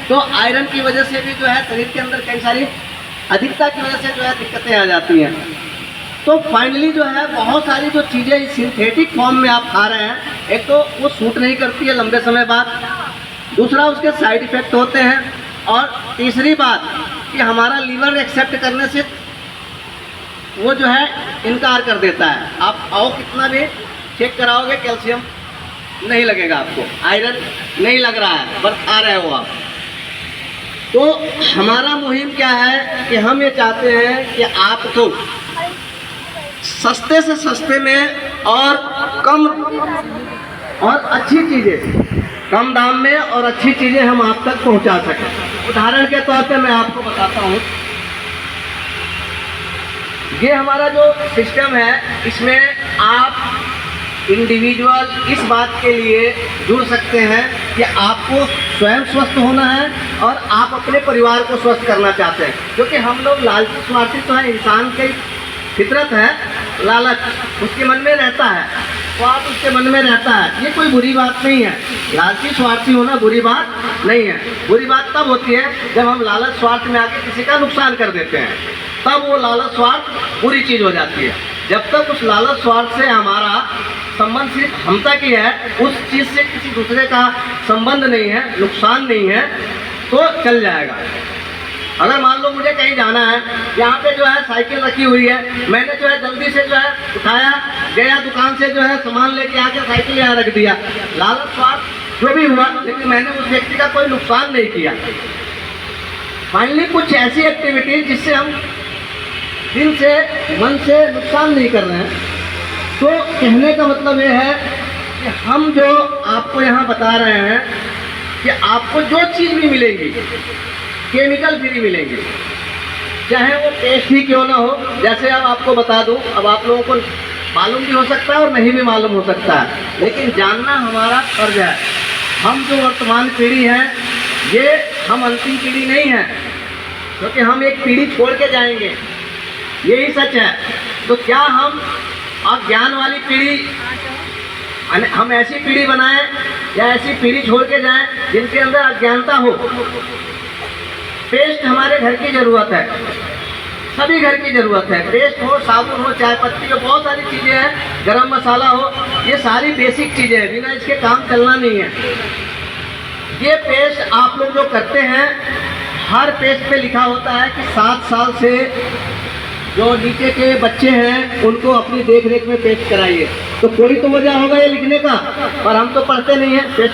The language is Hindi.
तो आयरन की वजह से भी जो है शरीर के अंदर कई सारी अधिकता की वजह से जो है दिक्कतें आ जाती हैं। तो फाइनली जो है बहुत सारी जो चीज़ें सिंथेटिक फॉर्म में आप खा रहे हैं, एक तो वो सूट नहीं करती है लंबे समय बाद, दूसरा उसके साइड इफ़ेक्ट होते हैं, और तीसरी बात कि हमारा लीवर एक्सेप्ट करने से वो जो है इनकार कर देता है। आप आओ कितना भी चेक कराओगे कैल्शियम नहीं लगेगा आपको, आयरन नहीं लग रहा है, बस खा रहे हो आप। तो हमारा मुहिम क्या है कि हम ये चाहते हैं कि आपको सस्ते से सस्ते में और कम और अच्छी चीज़ें, कम दाम में और अच्छी चीज़ें हम आप तक पहुंचा सकें। उदाहरण के तौर पे मैं आपको बताता हूँ, ये हमारा जो सिस्टम है इसमें आप इंडिविजुअल इस बात के लिए जुड़ सकते हैं कि आपको स्वयं स्वस्थ होना है और आप अपने परिवार को स्वस्थ करना चाहते हैं, क्योंकि हम लोग लालची स्वार्थी तो है, इंसान की फितरत है लालच, उसके मन में रहता है, स्वार्थ उसके मन में रहता है। ये कोई बुरी बात नहीं है, लालची स्वार्थी होना बुरी बात नहीं है। बुरी बात तब होती है जब हम लालच स्वार्थ में आके किसी का नुकसान कर देते हैं, तब वो लालच स्वार्थ बुरी चीज़ हो जाती है। जब तक उस लालच स्वार्थ से हमारा संबंध सिर्फ हम तक ही है, उस चीज़ से किसी दूसरे का संबंध नहीं है, नुकसान नहीं है, तो चल जाएगा। अगर मान लो मुझे कहीं जाना है, यहाँ पे जो है साइकिल रखी हुई है, मैंने जो है जल्दी से जो है उठाया, गया दुकान से जो है सामान लेके आके साइकिल यहाँ रख दिया, लालच स्वार्थ जो भी हुआ, लेकिन मैंने उस व्यक्ति का कोई नुकसान नहीं किया। फाइनली कुछ ऐसी एक्टिविटीज जिससे हम दिल से मन से नुकसान नहीं कर रहे हैं। तो कहने का मतलब ये है कि हम जो आपको यहाँ बता रहे हैं कि आपको जो चीज़ भी मिलेगी केमिकल फ्री मिलेंगे, चाहे वो टेस्ट ही क्यों ना हो। जैसे अब आपको बता दूं, अब आप लोगों को मालूम भी हो सकता है और नहीं भी मालूम हो सकता है, लेकिन जानना हमारा फर्ज है। हम जो वर्तमान पीढ़ी है, ये हम अंतिम पीढ़ी नहीं है, क्योंकि हम एक पीढ़ी छोड़ के जाएंगे, यही सच है। तो क्या हम अज्ञान वाली पीढ़ी, हम ऐसी पीढ़ी बनाएं या ऐसी पीढ़ी छोड़ के जाएं जिनके अंदर अज्ञानता हो। पेस्ट हमारे घर की ज़रूरत है, सभी घर की ज़रूरत है। पेस्ट हो, साबुन हो, चाय पत्ती हो, बहुत सारी चीज़ें हैं, गरम मसाला हो, ये सारी बेसिक चीज़ें हैं, बिना इसके काम चलना नहीं है। ये पेस्ट आप लोग जो करते हैं, हर पेस्ट पे लिखा होता है कि 7 साल से जो नीचे के बच्चे हैं उनको अपनी देख रेख में पेस्ट कराइए। तो कोई तो वजह होगा ये लिखने का, पर हम तो पढ़ते नहीं हैं। पेस्ट